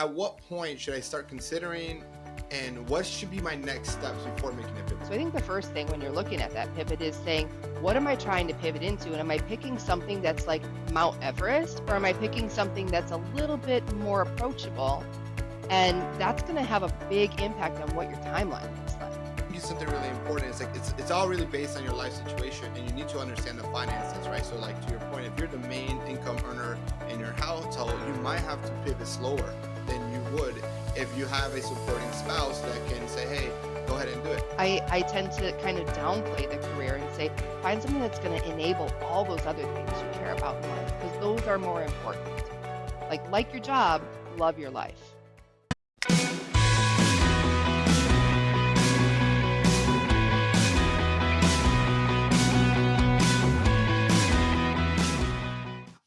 at what point should I start considering and what should be my next steps before making a pivot? So I think the first thing when you're looking at that pivot is saying, what am I trying to pivot into? And am I picking something that's like Mount Everest, or am I picking something that's a little bit more approachable? And that's going to have a big impact on what your timeline looks like. I think it's something really important. It's like it's all really based on your life situation, and you need to understand the finances, right? So, like to your point, if you're the main income earner in your household, you might have to pivot slower than you would if you have a supporting spouse that can say, "Hey, go ahead and do it." I tend to kind of downplay the career and say, find something that's going to enable all those other things you care about in life, because those are more important. Like your job, love your life.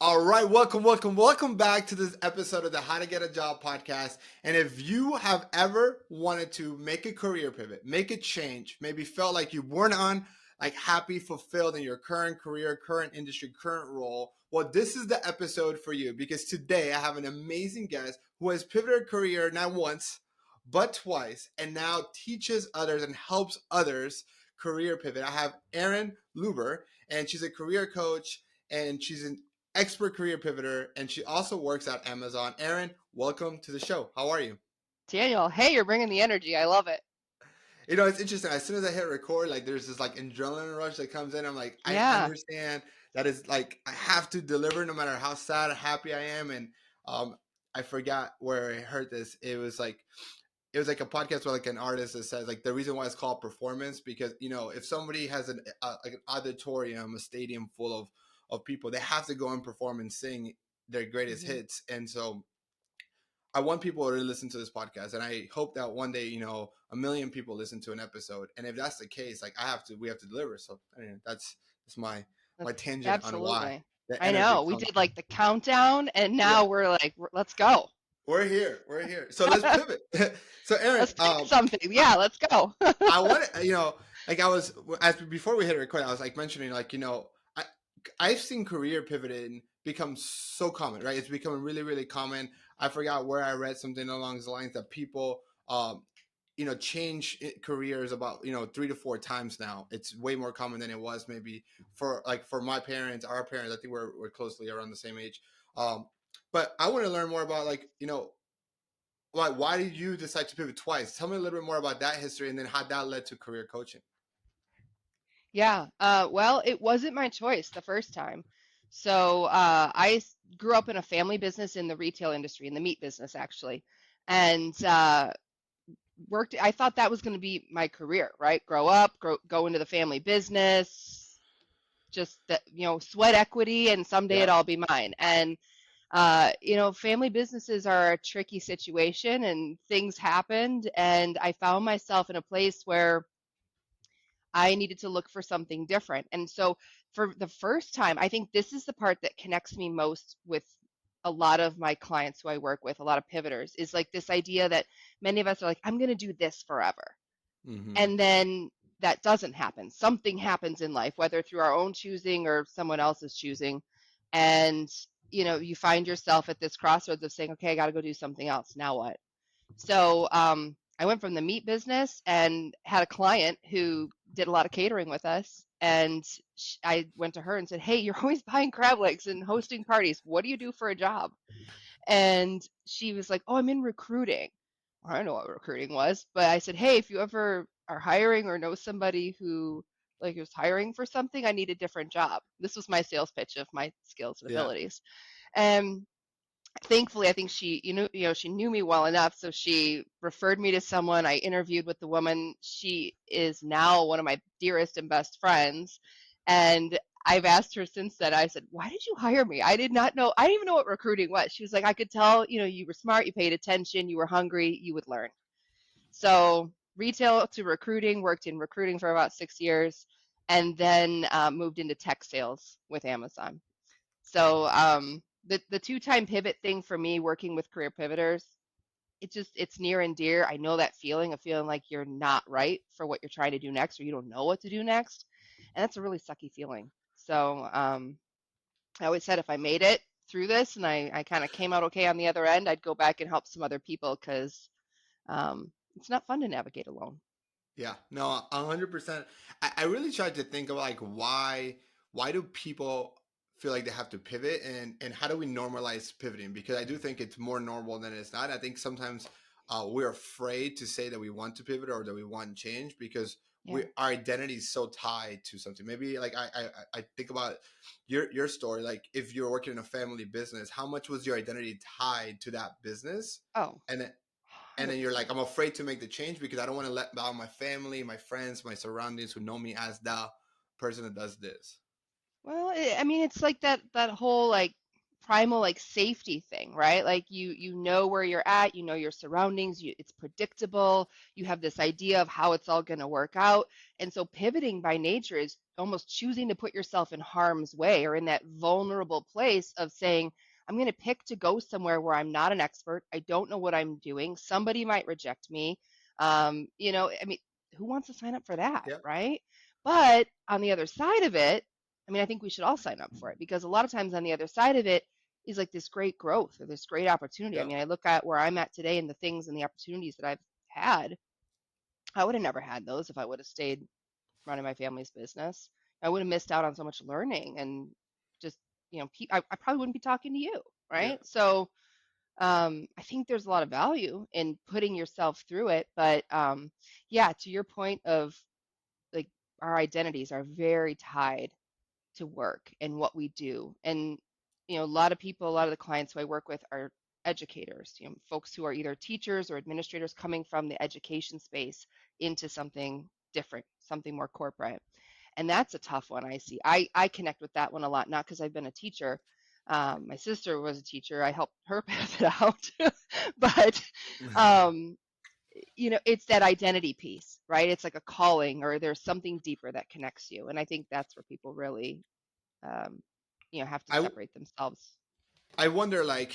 All right, welcome back to this episode of the How to Get a Job podcast. And if you have ever wanted to make a career pivot, make a change, maybe felt like you weren't happy, fulfilled in your current career, current industry, current role, well, this is the episode for you, because today I have an amazing guest who has pivoted her career not once, but twice, and now teaches others and helps others career pivot. I have Erin Lewber, and she's a career coach, and she's an expert career pivoter, and she also works at Amazon. Erin, welcome to the show. How are you? Daniel, hey, you're bringing the energy. I love it. You know, it's interesting. As soon as I hit record, like there's this like adrenaline rush that comes in. I'm like, I Yeah. understand that is like I have to deliver no matter how sad or happy I am. And um, I forgot where I heard this. It was like a podcast where like an artist that says like the reason why it's called performance, because if somebody has like an auditorium, a stadium full of people, they have to go and perform and sing their greatest Mhm. hits. And so I want people to listen to this podcast, and I hope that one day, a million people listen to an episode. And if that's the case, like we have to deliver. So that's my That's tangent on why absolutely. the I energy know. We comes. did like the countdown, and Yeah, now we're like, let's go. we're here. We're here. So let's pivot. So Erin, Let's pick something. Yeah, let's go. I want to, like I was as before we hit record, I was like mentioning like I I've seen career pivoting become so common, right? It's becoming really really common. I forgot where I read something along the lines that people change careers about 3 to 4 times now. It's way more common than it was maybe for my parents, our parents. I think we're closely around the same age. But I want to learn more about why did you decide to pivot twice? Tell me a little bit more about that history, and then how that led to career coaching. Yeah. Well, it wasn't my choice the first time. So grew up in a family business in the retail industry, in the meat business, actually, and worked. I thought that was going to be my career, right? Grow up, go into the family business, just that, sweat equity, and someday Yeah. it'll all be mine. And family businesses are a tricky situation, and things happened, and I found myself in a place where I needed to look for something different. And so for the first time, I think this is the part that connects me most with a lot of my clients who I work with, a lot of pivoters, is like this idea that many of us are like, I'm going to do this forever. Mm-hmm. And then that doesn't happen. Something happens in life, whether through our own choosing or someone else's choosing. And, you find yourself at this crossroads of saying, okay, I got to go do something else. Now what? So I went from the meat business and had a client who did a lot of catering with us. And I went to her and said, hey, you're always buying crab legs and hosting parties. What do you do for a job? And she was like, oh, I'm in recruiting. I don't know what recruiting was, but I said, hey, if you ever are hiring or know somebody who like is hiring for something, I need a different job. This was my sales pitch of my skills and Yeah. abilities. And thankfully, I think she, she knew me well enough, so she referred me to someone. I interviewed with the woman. She is now one of my dearest and best friends, and I've asked her since then. I said, "Why did you hire me? I did not know. I didn't even know what recruiting was." She was like, "I could tell, you were smart, you paid attention, you were hungry, you would learn." So retail to recruiting, worked in recruiting for about 6 years, and then moved into tech sales with Amazon. So the two-time pivot thing for me, working with career pivoters, it's near and dear. I know that feeling of feeling like you're not right for what you're trying to do next, or you don't know what to do next, and that's a really sucky feeling. So I always said if I made it, through this and I kind of came out okay on the other end, I'd go back and help some other people because it's not fun to navigate alone. Yeah, no, 100%. I really tried to think of like why do people feel like they have to pivot, and how do we normalize pivoting? Because I do think it's more normal than it's not. I think sometimes we're afraid to say that we want to pivot or that we want change because Yeah. our identity is so tied to something. Maybe like I think about your story. Like if you're working in a family business, how much was your identity tied to that business? Oh, And and then you're like, 100%. I'm afraid to make the change because I don't want to let down my family, my friends, my surroundings who know me as the person that does this. Well, I mean, it's like that whole like primal like safety thing, right? Like you know where you're at, you know your surroundings, it's predictable. You have this idea of how it's all going to work out. And so pivoting by nature is almost choosing to put yourself in harm's way or in that vulnerable place of saying, I'm going to pick to go somewhere where I'm not an expert. I don't know what I'm doing. Somebody might reject me. I mean, who wants to sign up for that, Yeah, right? But on the other side of it, I mean, I think we should all sign up for it because a lot of times on the other side of it is like this great growth or this great opportunity. I yeah. mean, I look at where I'm at today and the things and the opportunities that I've had. I would have never had those if I would have stayed running my family's business. I would have missed out on so much learning and just, I probably wouldn't be talking to you, Yeah. right? So I think there's a lot of value in putting yourself through it. But yeah, to your point of like our identities are very tied to work and what we do. And, a lot of people, a lot of the clients who I work with are educators, folks who are either teachers or administrators coming from the education space into something different, something more corporate. And that's a tough one I see. I connect with that one a lot, not because I've been a teacher. My sister was a teacher. I helped her pass it out. But, um, it's that identity piece, right? It's like a calling or there's something deeper that connects you. And I think that's where people really um, have to I separate themselves. I wonder, like,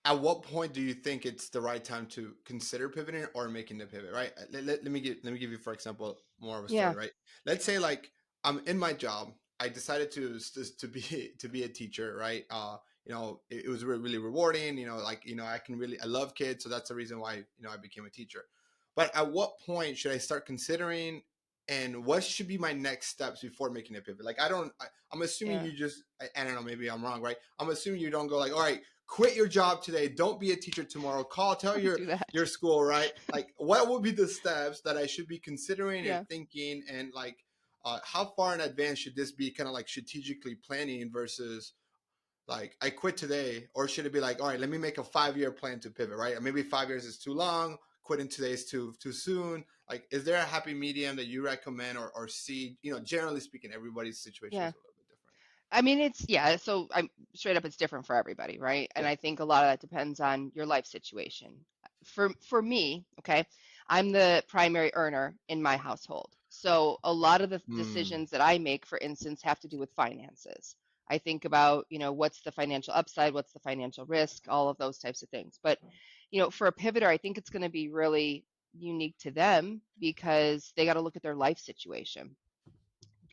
at what point do you think it's the right time to consider pivoting or making the pivot, right? Let me give you, for example, more of a story, Yeah, right? Let's say like I'm in my job, I decided to be to be a teacher, right? It was really rewarding, like, I love kids, so that's the reason why, I became a teacher. But at what point should I start considering, and what should be my next steps before making a pivot? Like, I'm assuming yeah. you just, I don't know, maybe I'm wrong, right? I'm assuming you don't go like, all right, quit your job today, don't be a teacher tomorrow, tell Don't your do that. your school, right? Like, what would be the steps that I should be considering and Yeah, thinking, and like, how far in advance should this be, kind of like strategically planning versus like, I quit today? Or should it be like, all right, let me make a 5-year plan to pivot, right? Or maybe 5 years is too long, quitting today is too soon. Like, is there a happy medium that you recommend, or see? Generally speaking, everybody's situation yeah. is a little bit different. I mean, yeah. So I'm straight up, it's different for everybody, right? And Yeah. I think a lot of that depends on your life situation. For me, okay, I'm the primary earner in my household, so a lot of the Hmm. decisions that I make, for instance, have to do with finances. I think about, what's the financial upside, what's the financial risk, all of those types of things. But, for a pivoter, I think it's going to be really unique to them because they got to look at their life situation.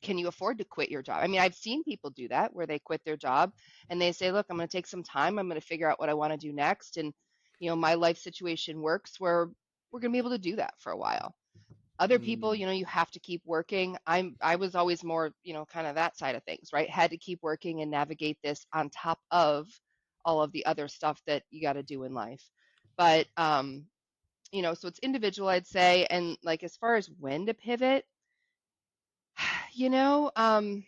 Can you afford to quit your job? I mean, I've seen people do that where they quit their job and they say, look, I'm going to take some time. I'm going to figure out what I want to do next. And, my life situation works where we're going to be able to do that for a while. Other people, Hmm. you have to keep working. I was always more, kind of that side of things, right? Had to keep working and navigate this on top of all of the other stuff that you got to do in life. But, so it's individual, I'd say. And like, as far as when to pivot, you know, um,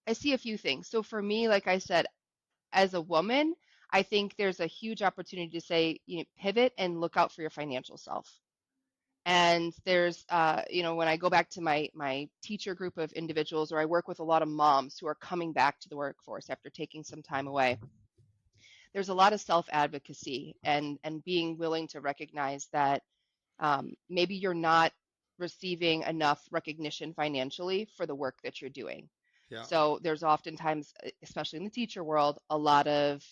I see a few things. So for me, like I said, as a woman, I think there's a huge opportunity to say, pivot and look out for your financial self. And there's, when I go back to my teacher group of individuals, or I work with a lot of moms who are coming back to the workforce after taking some time away, there's a lot of self-advocacy and being willing to recognize that maybe you're not receiving enough recognition financially for the work that you're doing. Yeah. So there's oftentimes, especially in the teacher world, a lot of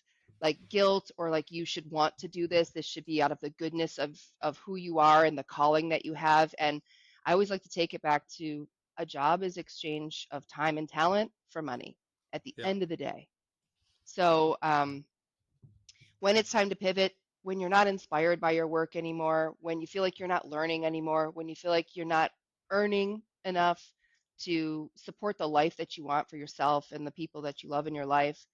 like guilt or like you should want to do this. This should be out of the goodness of who you are and the calling that you have. And I always like to take it back to a job is exchange of time and talent for money at the Yeah. end of the day. So when it's time to pivot, when you're not inspired by your work anymore, when you feel like you're not learning anymore, when you feel like you're not earning enough to support the life that you want for yourself and the people that you love in your life,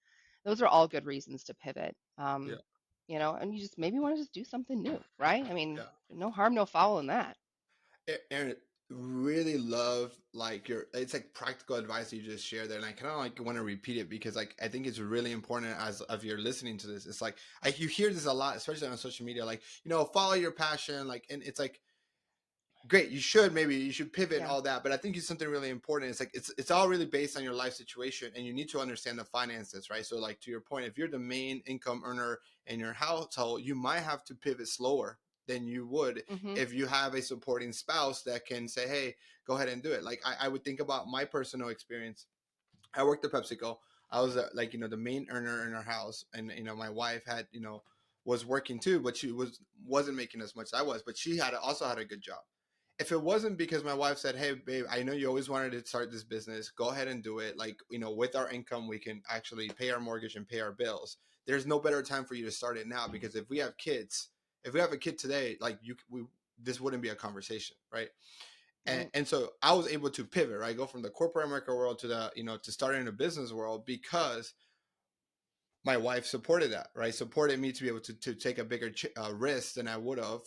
those are all good reasons to pivot. Yeah. And you just maybe want to just do something new, right? I mean, Yeah. no harm, no foul in that. Aaron, really love like your it's like practical advice you just shared there, and I kind of like want to repeat it because like I think it's really important as if you're listening to this. It's like you hear this a lot, especially on social media, like follow your passion, like, and it's like great, you should pivot and Yeah. all that, but I think it's something really important. It's like it's all really based on your life situation, and you need to understand the finances, right? So like to your point, if you're the main income earner in your household, you might have to pivot slower than you would Hmm. if you have a supporting spouse that can say, hey, go ahead and do it. Like I would think about my personal experience. I worked at PepsiCo. I was like the main earner in our house, and my wife had was working too, but she wasn't making as much as I was, but she had also had a good job. If it wasn't because my wife said, hey babe, I know you always wanted to start this business, go ahead and do it, like with our income we can actually pay our mortgage and pay our bills. There's no better time for you to start it now, because if we have a kid today, like this wouldn't be a conversation, right? and, Right. and so I was able to pivot, right, go from the corporate America world to the to starting a business world, because my wife supported that, right, supported me to be able to take a bigger risk than I would have.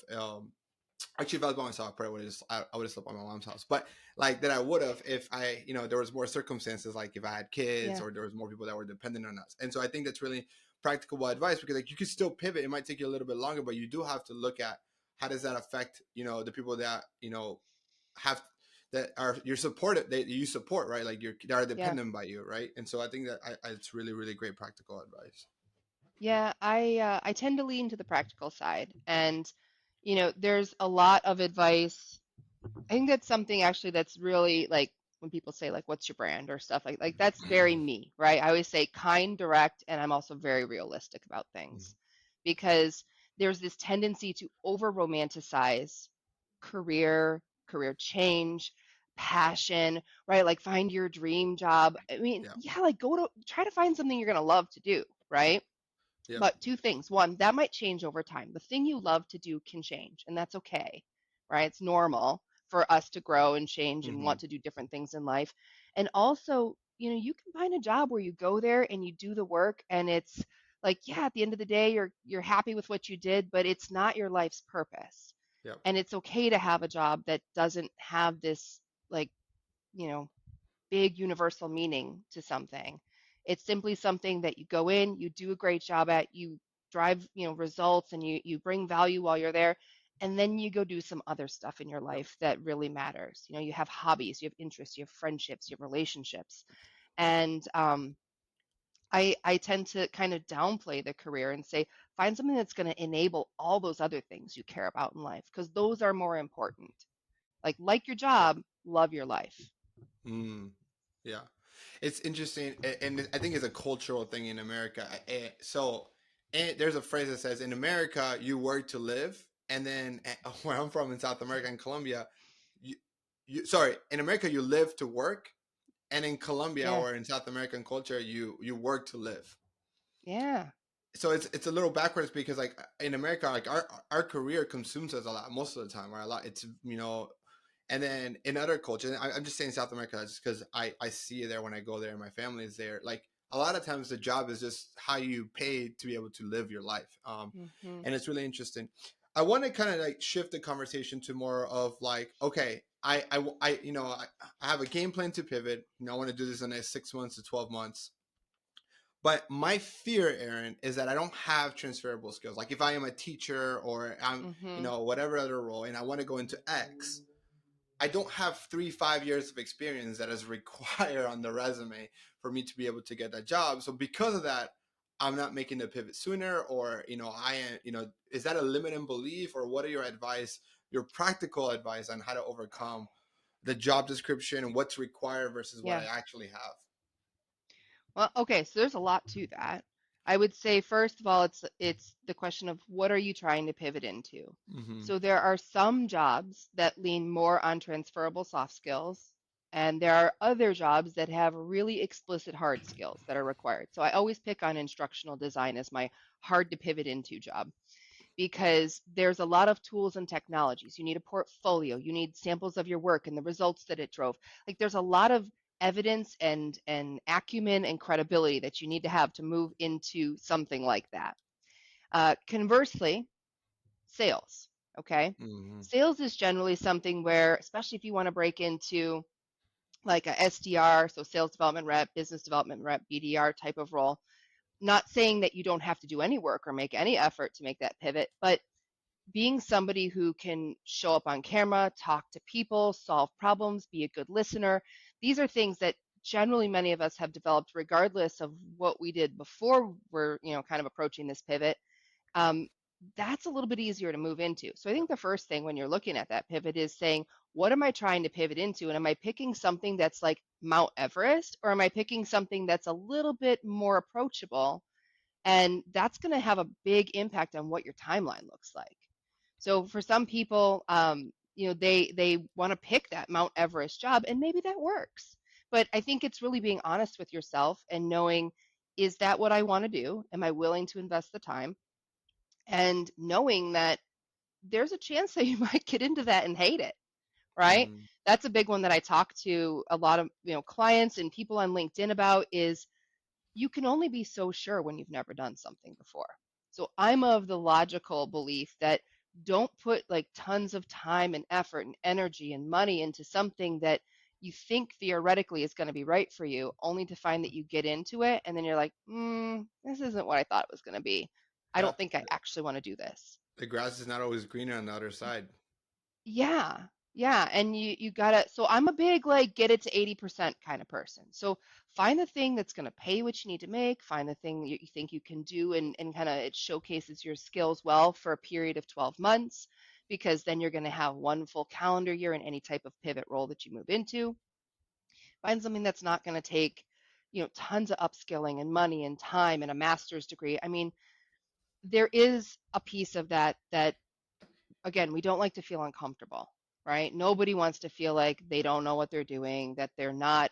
Actually, if I was by myself, I probably would have I would have slept at my mom's house. But like that I would have if I, there was more circumstances, like if I had kids Yeah. or there was more people that were dependent on us. And so I think that's really practical advice, because like you could still pivot. It might take you a little bit longer, but you do have to look at how does that affect, the people that, have that are you're supported that you support, right? Like you're that are Yeah. dependent by you, right? And so I think that it's really, really great practical advice. Yeah, I tend to lean to the practical side, and there's a lot of advice. I think that's something actually that's really like when people say like what's your brand or stuff like that's very me, right? I always say kind, direct, and I'm also very realistic about things because there's this tendency to over romanticize career, career change, passion, right? Like find your dream job. I mean, Yeah. yeah, like go to try to find something you're going to love to do, right? Yep. But two things. One, that might change over time. The thing you love to do can change, and that's okay, right? It's normal for us to grow and change and Mm-hmm. want to do different things in life. And also, you can find a job where you go there and you do the work and it's like, yeah, at the end of the day, you're happy with what you did, but it's not your life's purpose. Yep. And it's okay to have a job that doesn't have this like, you know, big universal meaning to something. It's simply something that you go in, you do a great job at, you drive, results and you bring value while you're there, and then you go do some other stuff in your Yep. life that really matters. You have hobbies, you have interests, you have friendships, you have relationships. And I tend to kind of downplay the career and say, find something that's going to enable all those other things you care about in life, because those are more important. Like your Yeah. job, love your life. Mm. Yeah. It's interesting, and I think it's a cultural thing in America. So, and there's a phrase that says, "In America, you work to live," and then where I'm from in South America and Colombia, you, sorry, in America you live to work, and in Colombia Yeah. or in South American culture, you work to live. Yeah. So it's a little backwards, because like in America, like our career consumes us a lot most of the time, right? A lot. It's and then in other cultures, I'm just saying South America just because I see it there when I go there and my family is there. Like a lot of times the job is just how you pay to be able to live your life. Hmm. And it's really interesting. I want to kind of like shift the conversation to more of like, okay, I have a game plan to pivot. I want to do this in the next 6 months to 12 months. But my fear, Erin, is that I don't have transferable skills. Like if I am a teacher or I'm, Hmm. whatever other role, and I want to go into X, I don't have 5 years of experience that is required on the resume for me to be able to get that job. So because of that, I'm not making the pivot sooner, or I am, is that a limiting belief, or what are your practical advice on how to overcome the job description and what's required versus what I Yeah. actually have? Well, okay, so there's a lot to that. I would say first of all, it's the question of what are you trying to pivot into? Mm-hmm. So there are some jobs that lean more on transferable soft skills, And there are other jobs that have really explicit hard skills that are required. So I always pick on instructional design as my hard to pivot into job because there's a lot of tools and technologies. You need a portfolio, you need samples of your work and the results that it drove. Like there's a lot of evidence and acumen and credibility that you need to have to move into something like that. Conversely, sales, okay? Mm-hmm. Sales is generally something where, especially if you want to break into like a SDR, so sales development rep, business development rep, BDR type of role. Not saying that you don't have to do any work or make any effort to make that pivot, but being somebody who can show up on camera, talk to people, solve problems, be a good listener, these are things that generally many of us have developed regardless of what we did before we're, kind of approaching this pivot. um, that's a little bit easier to move into. So I think the first thing when you're looking at that pivot is saying, what am I trying to pivot into? And am I picking something that's like Mount Everest, or am I picking something that's a little bit more approachable? And that's going to have a big impact on what your timeline looks like. So for some people, they want to pick that Mount Everest job, and maybe that works. But I think it's really being honest with yourself and knowing, is that what I want to do? Am I willing to invest the time? And knowing that there's a chance that you might get into that and hate it, right? Mm-hmm. That's a big one that I talk to a lot of, clients and people on LinkedIn about is you can only be so sure when you've never done something before. So I'm of the logical belief that don't put like tons of time and effort and energy and money into something that you think theoretically is going to be right for you, only to find that you get into it and then you're like, this isn't what I thought it was going to be. I Yeah, don't think I actually want to do this. the grass is not always greener on the other side. Yeah. Yeah, and you gotta, so I'm a big like get it to 80% kind of person. So find the thing that's gonna pay what you need to make, find the thing that you think you can do, and kind of it showcases your skills well for a period of 12 months, because then you're gonna have one full calendar year in any type of pivot role that you move into. Find something that's not gonna take, tons of upskilling and money and time and a master's degree. I mean, there is a piece of that again, we don't like to feel uncomfortable, right? Nobody wants to feel like they don't know what they're doing, that they're not,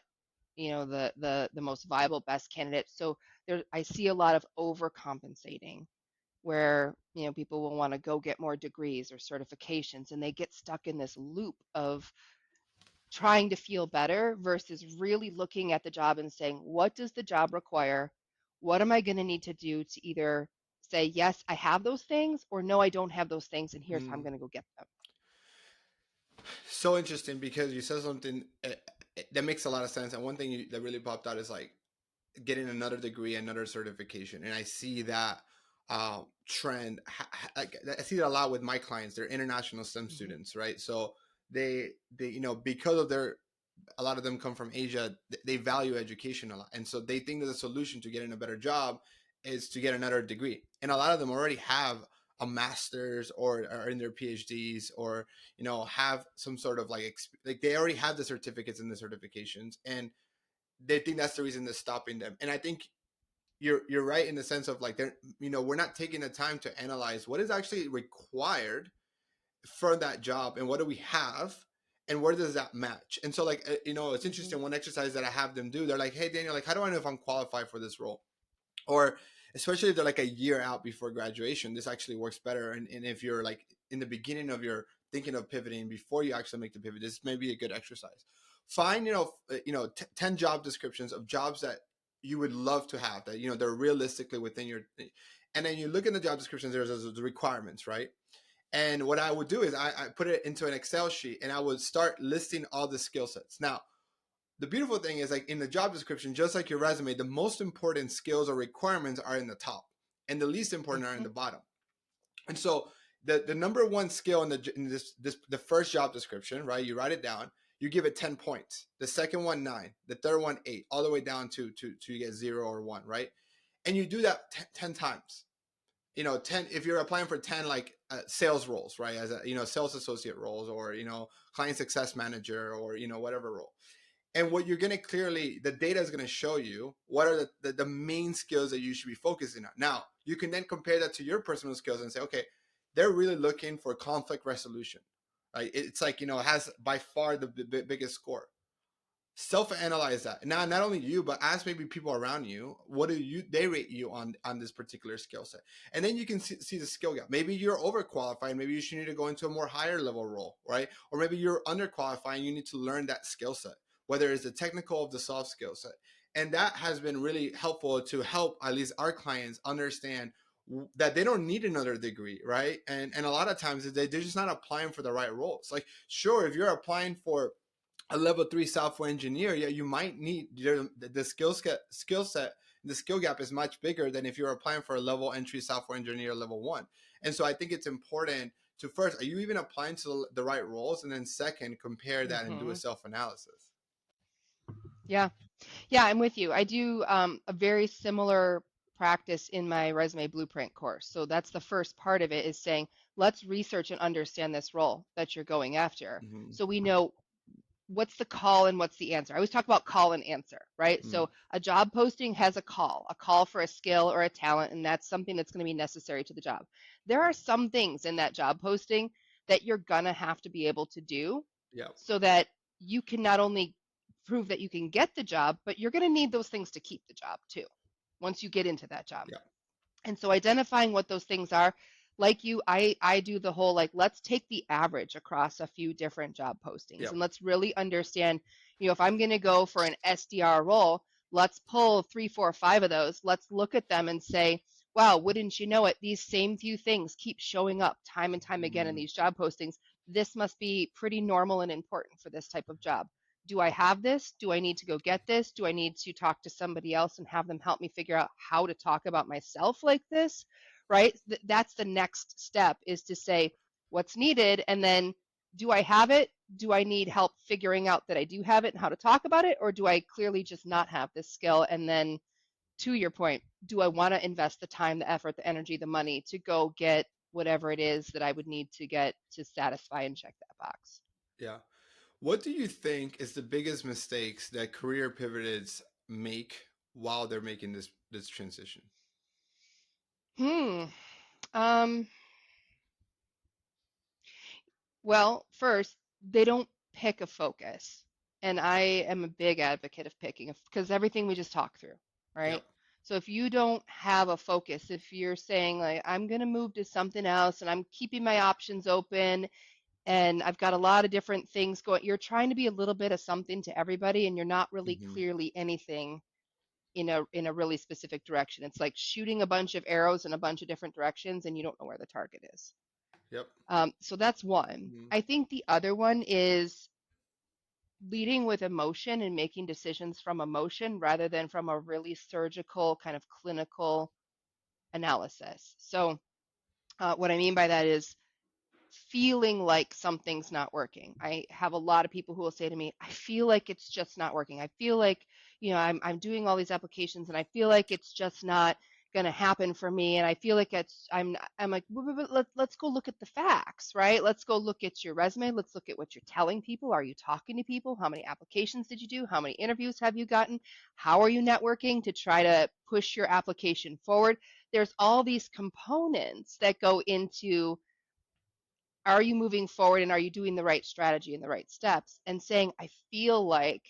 the most viable best candidate. So there, I see a lot of overcompensating where, people will want to go get more degrees or certifications, and they get stuck in this loop of trying to feel better versus really looking at the job and saying, what does the job require? What am I going to need to do to either say, yes, I have those things, or no, I don't have those things, and here's how I'm Mm. going to go get them. So interesting because you said something that makes a lot of sense. And one thing that really popped out is like getting another degree, another certification, and I see that trend. Like, I see that a lot with my clients. They're international STEM Mm-hmm. students, right? So they because of their a lot of them come from Asia. They value education a lot, and so they think that the solution to getting a better job is to get another degree. And a lot of them already have a master's or are in their PhDs or have some sort of like they already have the certificates and the certifications, and they think that's the reason that's stopping them. And I think you're right in the sense of like they're we're not taking the time to analyze what is actually required for that job and what do we have and where does that match. And so like it's Mm-hmm. interesting, one exercise that I have them do, they're like, hey Daniel, like how do I know if I'm qualified for this role? Or especially if they're like a year out before graduation, this actually works better. And if you're like in the beginning of your thinking of pivoting before you actually make the pivot, this may be a good exercise. Find 10 job descriptions of jobs that you would love to have, that they're realistically within your, and then you look in the job descriptions, there's the requirements, right? And what I would do is I put it into an Excel sheet and I would start listing all the skill sets. Now, the beautiful thing is, like in the job description, just like your resume, the most important skills or requirements are in the top and the least important are in Mm-hmm. the bottom. And so the number one skill in this the first job description, right? You write it down, you give it 10 points. The second one 9, the third one 8, all the way down to you get 0 or 1, right? And you do that 10 times. 10 if you're applying for 10 like sales roles, right? As a sales associate roles, or client success manager, or whatever role. And what you're going to clearly, the data is going to show you what are the main skills that you should be focusing on. Now you can then compare that to your personal skills and say, okay, they're really looking for conflict resolution, right? It's like it has by far the biggest score. self-analyze that. Now, not only you, but ask maybe people around you, what do you they rate you on this particular skill set? And then you can see the skill gap. Maybe you're overqualified, maybe you should need to go into a more higher level role, right? Or maybe you're underqualified and you need to learn that skill set, whether it's the technical of the soft skill set. And that has been really helpful to help at least our clients understand that they don't need another degree, right? And a lot of times they're just not applying for the right roles. Like, sure, if you're applying for a level 3 software engineer, yeah, you might need the skill set. The skill gap is much bigger than if you're applying for a level entry software engineer level 1. And so I think it's important to first, are you even applying to the right roles? And then second, compare that and do a Hmm. self-analysis. Yeah. Yeah, I'm with you. I do a very similar practice in my resume blueprint course. So that's the first part of it, is saying, let's research and understand this role that you're going after. Mm-hmm. So we know what's the call and what's the answer. I always talk about call and answer, right? Mm-hmm. So a job posting has a call for a skill or a talent, and that's something that's going to be necessary to the job. There are some things in that job posting that you're going to have to be able to do Yep. so that you can not only prove that you can get the job, but you're going to need those things to keep the job too, once you get into that job. Yep. And so identifying what those things are, like you, I do the whole, like, let's take the average across a few different job postings Yep. and let's really understand, if I'm going to go for an SDR role, let's pull 3, 4, 5 of those. Let's look at them and say, wow, wouldn't you know it? These same few things keep showing up time and time again in Mm-hmm. these job postings. This must be pretty normal and important for this type of job. Do I have this? Do I need to go get this? Do I need to talk to somebody else and have them help me figure out how to talk about myself like this? Right? That's the next step, is to say what's needed, and then, do I have it? Do I need help figuring out that I do have it and how to talk about it? Or do I clearly just not have this skill? And then, to your point, do I want to invest the time, the effort, the energy, the money to go get whatever it is that I would need to get to satisfy and check that box? Yeah. What do you think is the biggest mistakes that career pivots make while they're making this transition? Hmm. Um, Well, first, they don't pick a focus. And I am a big advocate of picking, because everything we just talked through, Yep. right? So if you don't have a focus, if you're saying, like, I'm going to move to something else and I'm keeping my options open and I've got a lot of different things going, you're trying to be a little bit of something to everybody and you're not really Mm-hmm. clearly anything in a really specific direction. It's like shooting a bunch of arrows in a bunch of different directions and you don't know where the target is. Yep. So that's one. Mm-hmm. I think the other one is leading with emotion and making decisions from emotion rather than from a really surgical kind of clinical analysis. So, what I mean by that is feeling like something's not working. I have a lot of people who will say to me, I feel like it's just not working. I feel like, I'm doing all these applications and I feel like it's just not going to happen for me. And I feel like I'm like, let's go look at the facts, right? Let's go look at your resume. Let's look at what you're telling people. Are you talking to people? How many applications did you do? How many interviews have you gotten? How are you networking to try to push your application forward? There's all these components that go into, are you moving forward and are you doing the right strategy and the right steps, and saying, I feel like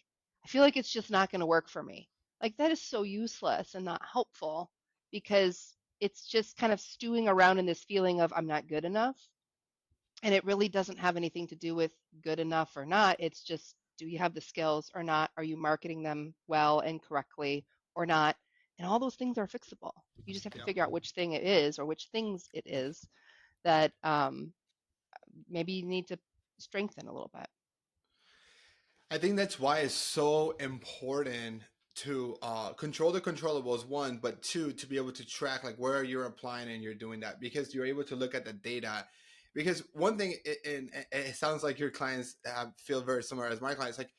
it's just not going to work for me. Like, that is so useless and not helpful, because it's just kind of stewing around in this feeling of I'm not good enough, and it really doesn't have anything to do with good enough or not. It's just, do you have the skills or not? Are you marketing them well and correctly or not? And all those things are fixable. You just have to Yep. figure out which thing it is, or which things it is that maybe you need to strengthen a little bit. I think that's why it's so important to control the controllables, one, but two, to be able to track like where you're applying and you're doing that, because you're able to look at the data. Because one thing, and it sounds like your clients feel very similar as my clients, like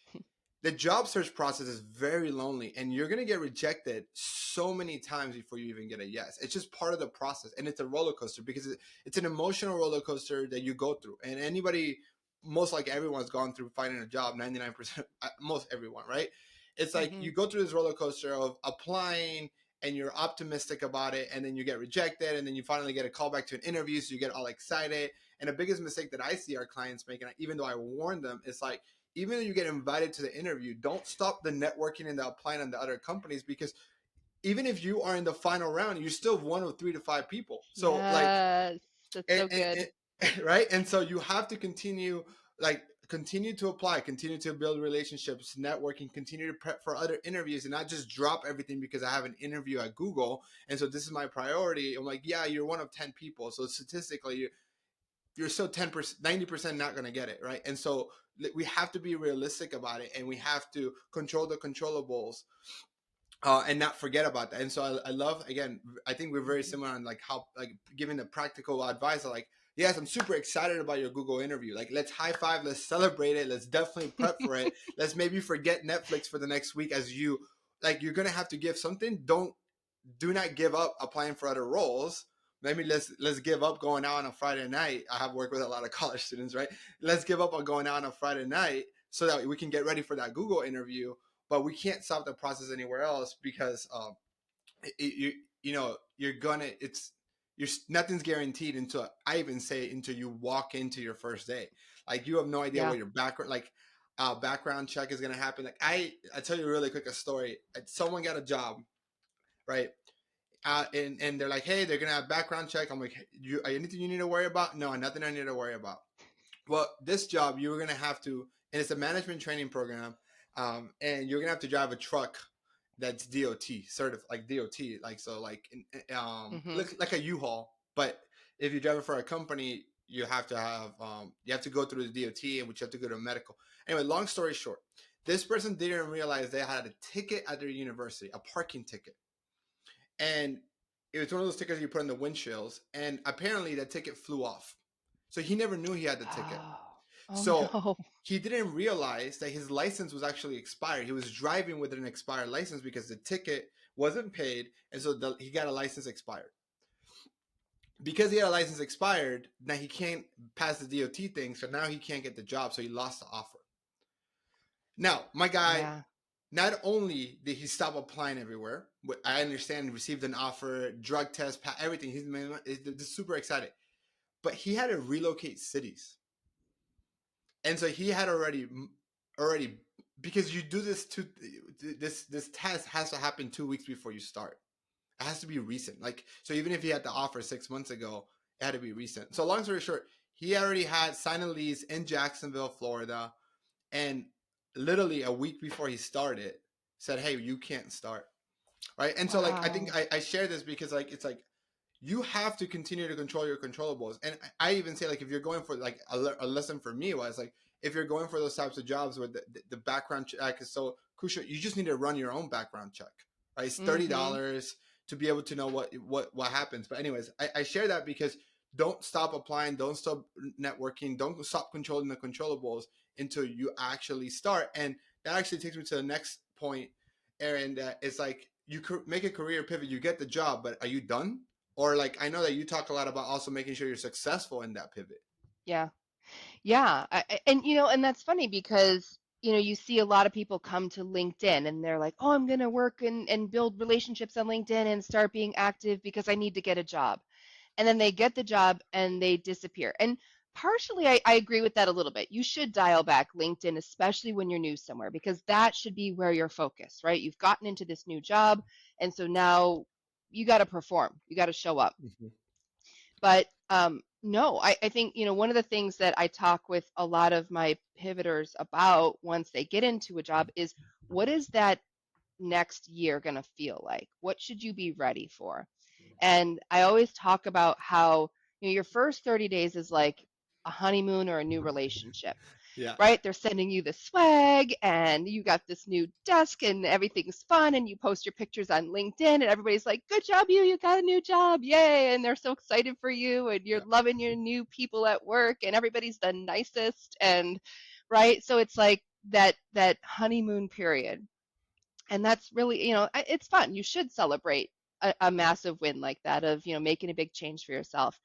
the job search process is very lonely and you're going to get rejected so many times before you even get a yes. It's just part of the process, and it's a roller coaster because it's an emotional roller coaster that you go through. And anybody, most like everyone's gone through finding a job, 99%, most everyone, right? It's like Hmm. you go through this roller coaster of applying and you're optimistic about it, and then you get rejected, and then you finally get a call back to an interview, so you get all excited. And the biggest mistake that I see our clients making, even though I warn them, is like even though you get invited to the interview, don't stop the networking and the applying on the other companies, because even if you are in the final round, you're still one of 3 to 5 people. So like, Yes, that's so good. right, and so you have to continue, like, continue to apply, continue to build relationships, networking, continue to prep for other interviews, and not just drop everything because I have an interview at Google and so this is my priority. I'm like, yeah, you're one of 10 people, so statistically you're still 10%, 90% not going to get it, right? And so we have to be realistic about it, and we have to control the controllables, and not forget about that. And so I love, again, I think we're very Mhm. similar on like how, like, giving the practical advice of like, yes, I'm super excited about your Google interview. Like, let's high five, let's celebrate it, let's definitely prep for it. Let's maybe forget Netflix for the next week, as you, like, you're gonna have to give something. Do not give up applying for other roles. Maybe let's give up going out on a Friday night. I have worked with a lot of college students, right? Let's give up on going out on a Friday night so that we can get ready for that Google interview. But we can't stop the process anywhere else, because you know, you're gonna, it's, you're, nothing's guaranteed until, I even say, until you walk into your first day. Like, you have no idea Yeah. what your background, like, background check is gonna happen. Like, I tell you really quick a story. Someone got a job, right? And they're like, hey, they're gonna have background check. I'm like, anything you need to worry about? No, nothing I need to worry about. Well, this job, you were gonna have to, and it's a management training program, and you're gonna have to drive a truck that's DOT certified, like DOT, like, so like, Hmm. like a U-Haul. But if you drive it for a company, you have to go through the DOT, and which you have to go to a medical. Anyway, long story short, this person didn't realize they had a ticket at their university, a parking ticket, and it was one of those tickets you put on the windshields, and apparently that ticket flew off. So he never knew he had the ticket. Oh, oh So no. he didn't realize that his license was actually expired. He was driving with an expired license because the ticket wasn't paid, and so he got a license expired. Because he had a license expired, now he can't pass the DOT thing, so now he can't get the job, so he lost the offer. Now, my guy, Yeah. not only did he stop applying everywhere, I understand, received an offer, drug test, everything. He's super excited, but he had to relocate cities, and so he had already, because you do this to, this test has to happen 2 weeks before you start. It has to be recent. Like, so even if he had the offer 6 months ago, it had to be recent. So long story short, he already had signed a lease in Jacksonville, Florida, and literally a week before he started, said, hey, you can't start, right? And so, like, I think Wow. I share this because, like, it's like, you have to continue to control your controllables. And I even say, like, if you're going for, like, a lesson for me was like, if you're going for those types of jobs where the background check is so crucial, you just need to run your own background check, right? It's Hmm. $30 to be able to know what happens. But anyways, I share that because don't stop applying, don't stop networking, don't stop controlling the controllables until you actually start. And that actually takes me to the next point, Erin, that it's like, you could make a career pivot, you get the job, but are you done? Or, like, I know that you talk a lot about also making sure you're successful in that pivot. Yeah. Yeah. And and that's funny because you see a lot of people come to LinkedIn and they're like, oh, I'm going to work and build relationships on LinkedIn and start being active because I need to get a job. And then they get the job and they disappear. And partially, I agree with that a little bit. You should dial back LinkedIn, especially when you're new somewhere, because that should be where you're focused, right? You've gotten into this new job. And so now you got to perform, you got to show up. Mhm. But no, I think, one of the things that I talk with a lot of my pivoters about once they get into a job is what is that next year going to feel like? What should you be ready for? And I always talk about how, your first 30 days is like a honeymoon or a new relationship, Yeah. right? They're sending you the swag and you got this new desk and everything's fun and you post your pictures on LinkedIn and everybody's like, good job, you got a new job. Yay. And they're so excited for you and you're Yeah. loving your new people at work and everybody's the nicest. And right. So it's like that honeymoon period. And that's really, it's fun. You should celebrate a massive win like that of, making a big change for yourself.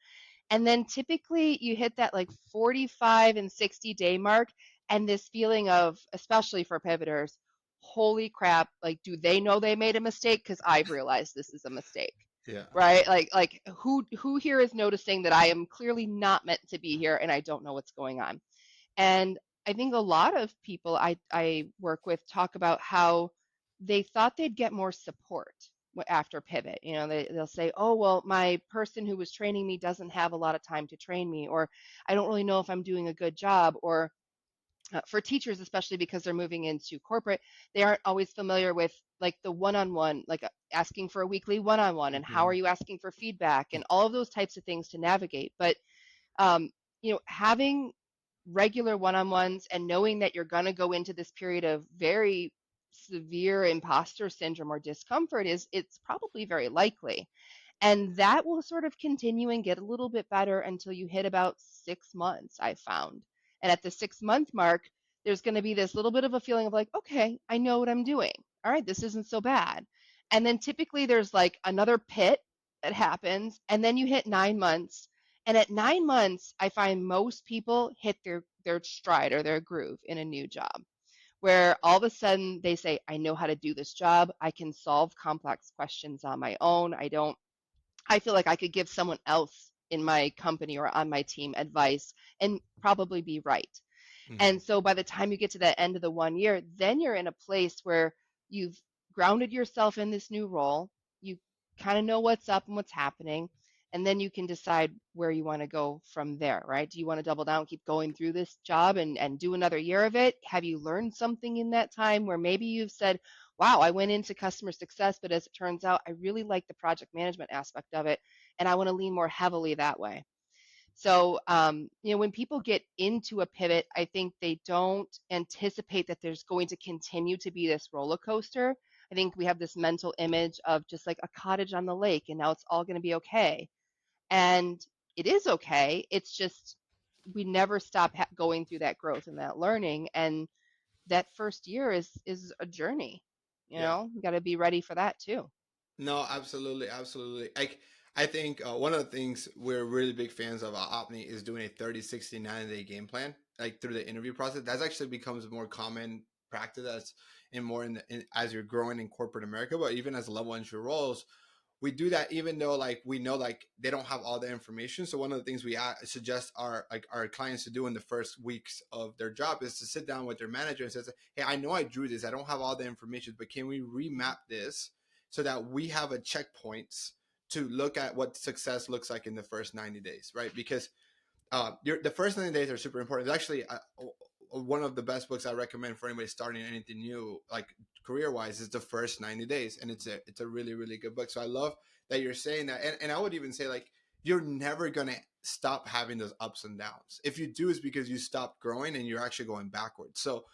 And then typically you hit that like 45 and 60-day mark, and this feeling of, especially for pivoters, holy crap, like, do they know they made a mistake? Because I've realized this is a mistake, Yeah. right? Like who here is noticing that I am clearly not meant to be here and I don't know what's going on? And I think a lot of people I work with talk about how they thought they'd get more support after pivot. You know, they'll say, "Oh, well, my person who was training me doesn't have a lot of time to train me," or "I don't really know if I'm doing a good job," or for teachers, especially because they're moving into corporate, they aren't always familiar with like the one-on-one, like asking for a weekly one-on-one, and how are Mhm. you asking for feedback, and all of those types of things to navigate. But um, having regular one-on-ones and knowing that you're going to go into this period of very severe imposter syndrome or discomfort is it's probably very likely. And that will sort of continue and get a little bit better until you hit about 6 months, I found. And at the 6 month mark, there's going to be this little bit of a feeling of like, okay, I know what I'm doing. All right, this isn't so bad. And then typically there's like another pit that happens, and then you hit 9 months. And at 9 months, I find most people hit their stride or their groove in a new job, where all of a sudden they say, I know how to do this job. I can solve complex questions on my own. I feel like I could give someone else in my company or on my team advice and probably be right. Mhm. And so by the time you get to the end of the 1 year, then you're in a place where you've grounded yourself in this new role. You kind of know what's up and what's happening. And then you can decide where you want to go from there, right? Do you want to double down, keep going through this job and do another year of it? Have you learned something in that time where maybe you've said, wow, I went into customer success, but as it turns out, I really like the project management aspect of it, and I want to lean more heavily that way. So, when people get into a pivot, I think they don't anticipate that there's going to continue to be this roller coaster. I think we have this mental image of just like a cottage on the lake, and now it's all going to be okay. And it is okay. It's just we never stop going through that growth and that learning. And that first year is a journey. Yeah. You got to be ready for that too. No, absolutely, absolutely. I think one of the things we're really big fans of Opni is doing a 30, 60, 90-day game plan, like through the interview process. That's actually becomes more common practice that's in more as you're growing in corporate America, but even as level entry roles, we do that even though like we know like they don't have all the information. So one of the things we suggest our clients to do in the first weeks of their job is to sit down with their manager and says, hey, I know I drew this, I don't have all the information, but can we remap this so that we have a checkpoints to look at what success looks like in the first 90 days, right? Because the first 90 days are super important. It's actually one of the best books I recommend for anybody starting anything new, like career wise, is the first 90 days, and it's a really really good book. So I love that you're saying that, and I would even say like you're never gonna stop having those ups and downs. If you do, it's because you stopped growing and you're actually going backwards. So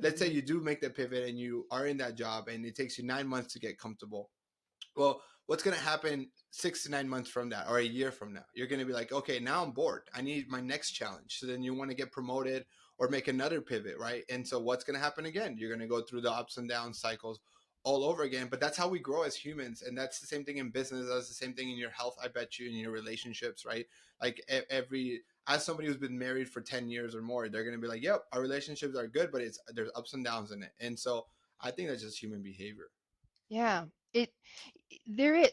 let's say Mhm. you do make the pivot and you are in that job and it takes you 9 months to get comfortable. Well, what's going to happen 6 to 9 months from that or a year from now? You're going to be like, okay, now I'm bored. I need my next challenge. So then you want to get promoted or make another pivot, right? And so what's going to happen again? You're going to go through the ups and downs cycles all over again. But that's how we grow as humans. And that's the same thing in business. That's the same thing in your health, I bet you, in your relationships, right? Like as somebody who's been married for 10 years or more, they're going to be like, yep, our relationships are good, but there's ups and downs in it. And so I think that's just human behavior. Yeah. It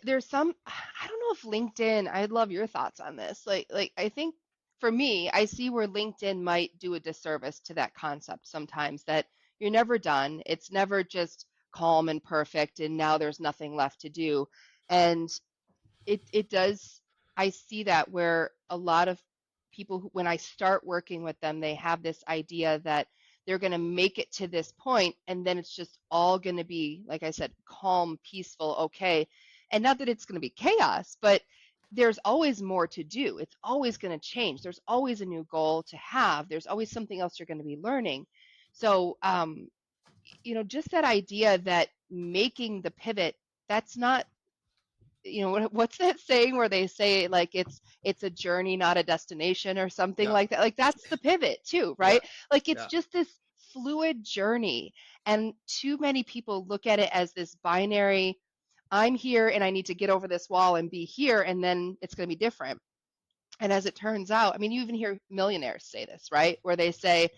there's some I don't know if LinkedIn, I'd love your thoughts on this. Like I think for me, I see where LinkedIn might do a disservice to that concept sometimes, that you're never done. It's never just calm and perfect and now there's nothing left to do. And it does, I see that where a lot of people when I start working with them, they have this idea that they're going to make it to this point and then it's just all going to be, like I said, calm, peaceful, okay. And not that it's going to be chaos, but there's always more to do. It's always going to change. There's always a new goal to have. There's always something else you're going to be learning. So just that idea that making the pivot, that's not, what's that saying where they say like it's a journey not a destination or something Yeah. like that, like that's the pivot too, Yeah. right? Like it's Yeah. just this fluid journey, and too many people look at it as this binary, I'm here and I need to get over this wall and be here and then it's going to be different. And as it turns out, I mean, you even hear millionaires say this, right? Where they say,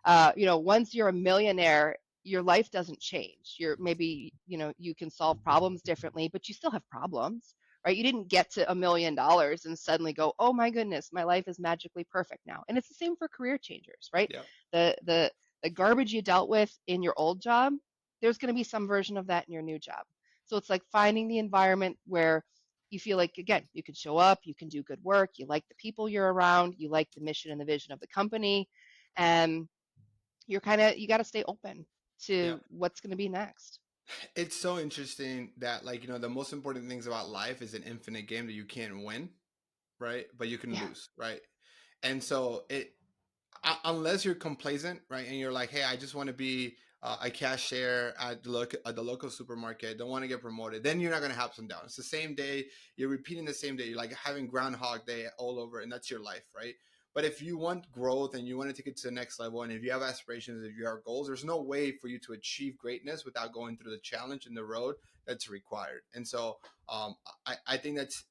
once you're a millionaire, your life doesn't change. You're maybe, you can solve problems differently, but you still have problems, right? You didn't get to $1 million and suddenly go, oh my goodness, my life is magically perfect now. And it's the same for career changers, right? Yep. The the the garbage you dealt with in your old job, there's going to be some version of that in your new job. So it's like finding the environment where you feel like, again, you can show up, you can do good work, you like the people you're around, you like the mission and the vision of the company, and you got to stay open Yep. to what's going to be next. It's so interesting that, like, the most important things about life is an infinite game that you can't win, right? But you can Yeah. lose, right? And so unless you're complacent, right, and you're like, hey, I just want to be a cashier at the local supermarket, don't want to get promoted, then you're not going to have some down. It's the same day, you're repeating the same day, you're like having Groundhog Day all over, and that's your life, right? But if you want growth and you want to take it to the next level, and if you have aspirations, if you have goals, there's no way for you to achieve greatness without going through the challenge and the road that's required. And so I think that's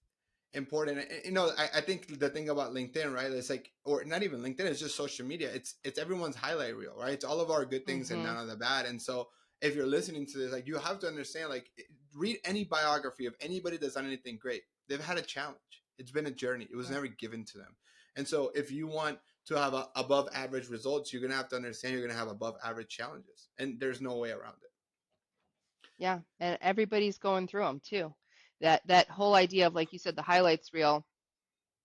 important. I think the thing about LinkedIn, right, it's like, or not even LinkedIn, it's just social media. It's everyone's highlight reel, right? It's all of our good things and Hmm. none of the bad. And so if you're listening to this, like, you have to understand, like, read any biography of anybody that's done anything great. They've had a challenge. It's been a journey. It was Yeah. never given to them. And so if you want to have above average results, you're gonna have to understand you're gonna have above average challenges, and there's no way around it. Yeah. And everybody's going through them too. That whole idea of, like you said, the highlights reel,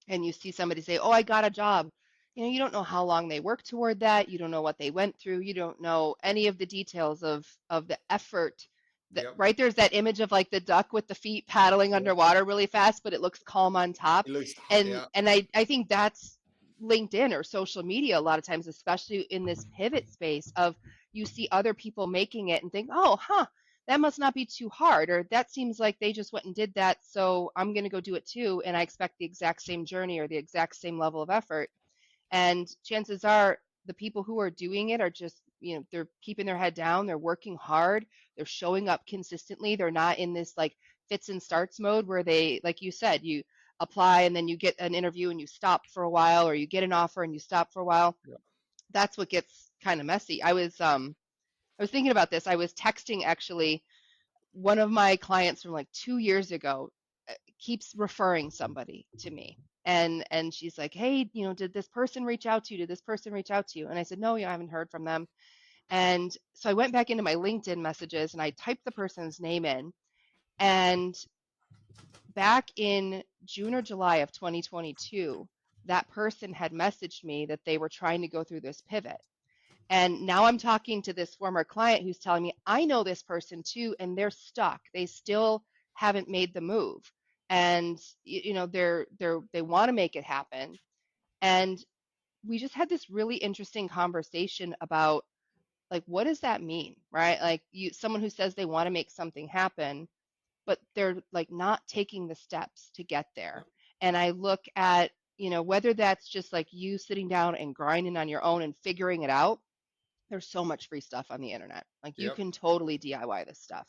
and you see somebody say, "Oh, I got a job." You don't know how long they worked toward that. You don't know what they went through. You don't know any of the details of the effort. That Yep. right there's that image of like the duck with the feet paddling Yep. underwater really fast, but it looks calm on top. It looks, And yeah. I think that's LinkedIn or social media a lot of times, especially in this pivot space of you see other people making it and think, "Oh, huh, that must not be too hard," or that seems like they just went and did that, so I'm going to go do it too, and I expect the exact same journey or the exact same level of effort. And chances are the people who are doing it are just, they're keeping their head down, they're working hard, they're showing up consistently, they're not in this like fits and starts mode where they, like you said, you apply and then you get an interview and you stop for a while, or you get an offer and you stop for a while. Yep. That's what gets kind of messy. I was thinking about this. I was texting actually one of my clients from like 2 years ago, keeps referring somebody to me. And she's like, "Hey, did this person reach out to you? Did this person reach out to you?" And I said, "No, I haven't heard from them." And so I went back into my LinkedIn messages and I typed the person's name in. And back in June or July of 2022, that person had messaged me that they were trying to go through this pivot. And now I'm talking to this former client who's telling me, I know this person too, and they're stuck. They still haven't made the move. And they want to make it happen. And we just had this really interesting conversation about, like, what does that mean, right? Like, someone who says they want to make something happen, but they're like not taking the steps to get there. Yep. And I look at, whether that's just like you sitting down and grinding on your own and figuring it out. There's so much free stuff on the internet. Like, you Yep. can totally DIY this stuff.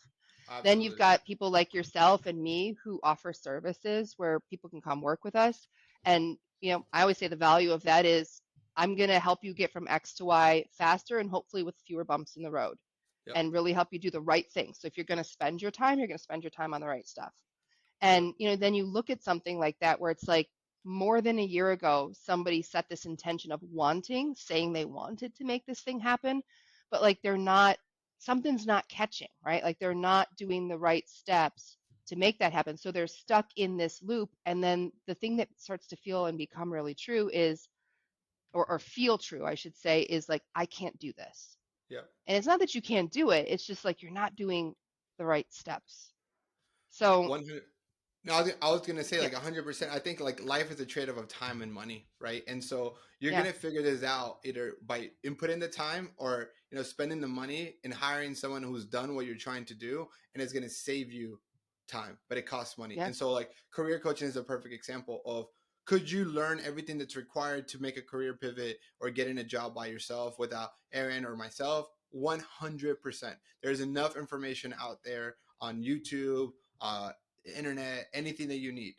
Then you've Absolutely. got people like yourself and me who offer services where people can come work with us. And, I always say the value of that is I'm going to help you get from X to Y faster and hopefully with fewer bumps in the road, Yep. and really help you do the right thing. So if you're going to spend your time, you're going to spend your time on the right stuff. Yep. And, then you look at something like that where it's like more than a year ago, somebody set this intention of saying they wanted to make this thing happen, but like something's not catching, right? Like they're not doing the right steps to make that happen. So they're stuck in this loop. And then the thing that starts to feel and become really true is, or feel true, I should say, is like, I can't do this. Yep. And it's not that you can't do it, it's just like you're not doing the right steps. So, 100. No, I was gonna say, yeah, like, 100%. I think, like, life is a trade-off of time and money, right? And so you're yeah, gonna figure this out either by inputting the time, or spending the money and hiring someone who's done what you're trying to do, and it's gonna save you time, but it costs money. yeah, And so, like, career coaching is a perfect example of, could you learn everything that's required to make a career pivot or get in a job by yourself without Erin or myself? 100%. There's enough information out there on YouTube, internet, anything that you need.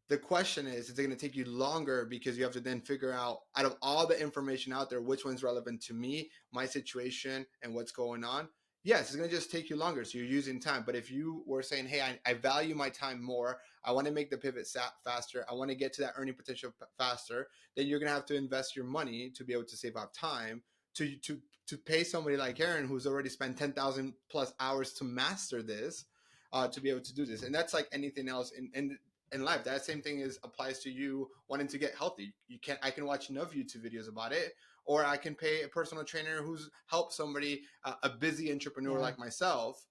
The question is it going to take you longer because you have to then figure out of all the information out there, which one's relevant to me, my situation, and what's going on? yes, it's going to just take you longer. So you're using time. But if you were saying, hey, I value my time more, I want to make the pivot faster, I want to get to that earning potential faster, then you're going to have to invest your money to be able to save up time to pay somebody like Erin, who's already spent 10,000 plus hours to master this, to be able to do this. And that's like anything else in life. That same thing applies to you wanting to get healthy. I can watch enough YouTube videos about it, or I can pay a personal trainer who's helped somebody, a busy entrepreneur Yeah. like myself,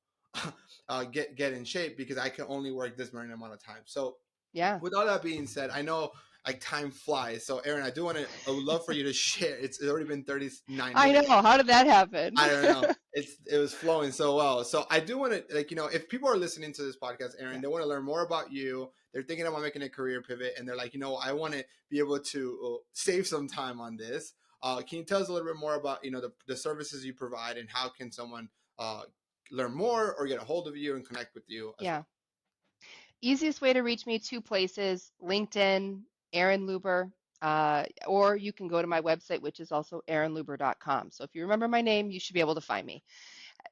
get in shape, because I can only work this certain amount of time. So Yeah. with all that being said, I know like time flies. So Erin, I would love for you to share. It's already been 39 I know. minutes. How did that happen? I don't know. It was flowing so well. So I do want to, like, if people are listening to this podcast, Erin, Yeah. they want to learn more about you. They're thinking about making a career pivot, and they're like, I want to be able to save some time on this. Can you tell us a little bit more about the services you provide, and how can someone learn more or get a hold of you and connect with you as Yeah. well? Easiest way to reach me, two places: LinkedIn, Erin Lewber, or you can go to my website, which is also erinlewber.com. So if you remember my name, you should be able to find me.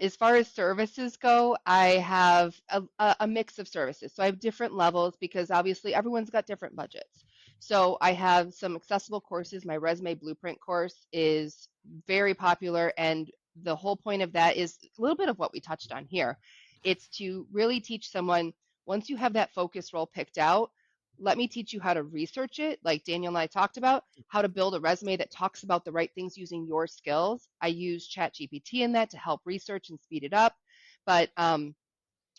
As far as services go, I have a mix of services. So I have different levels because obviously everyone's got different budgets. So I have some accessible courses. My resume blueprint course is very popular, and the whole point of that is a little bit of what we touched on here. It's to really teach someone, once you have that focus role picked out, let me teach you how to research it, like Daniel and I talked about, how to build a resume that talks about the right things using your skills. I use ChatGPT in that to help research and speed it up. But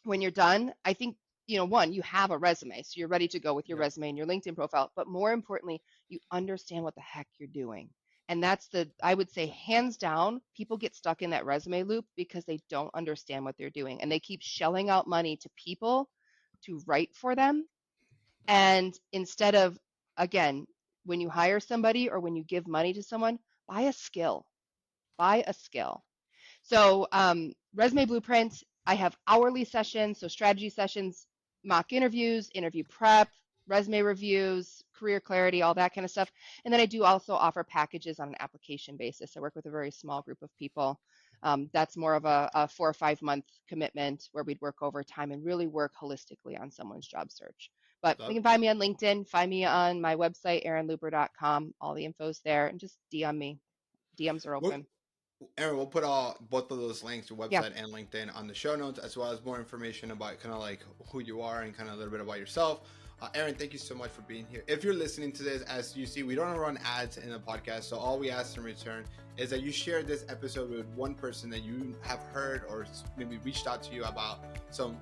when you're done, I think, one, you have a resume, so you're ready to go with your Yep. resume and your LinkedIn profile. But more importantly, you understand what the heck you're doing. And that's I would say, hands down, people get stuck in that resume loop because they don't understand what they're doing. And they keep shelling out money to people to write for them. And instead of, again, when you hire somebody or when you give money to someone, buy a skill, buy a skill. So, resume blueprint, I have hourly sessions, so strategy sessions, mock interviews, interview prep, resume reviews, career clarity, all that kind of stuff. And then I do also offer packages on an application basis. I work with a very small group of people. That's more of a 4 or 5 month commitment where we'd work overtime and really work holistically on someone's job search. But you Love. can find me on LinkedIn, find me on my website, erinlooper.com. All the info's there, and just DM me. DMs are Well, open. Aaron, we'll put both of those links, your Yeah, website and LinkedIn, on the show notes, as well as more information about kind of like who you are and kind of a little bit about yourself. Aaron, thank you so much for being here. If you're listening to this, as you see, we don't run ads in the podcast, so all we ask in return is that you share this episode with one person that you have heard or maybe reached out to you about some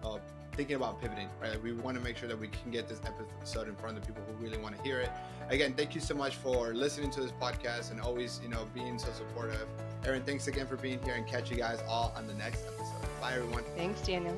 thinking about pivoting. Right, we want to make sure that we can get this episode in front of the people who really want to hear it. Again, thank you so much for listening to this podcast and always, being so supportive. Erin, thanks again for being here, and catch you guys all on the next episode. Bye, everyone. thanks, Daniel.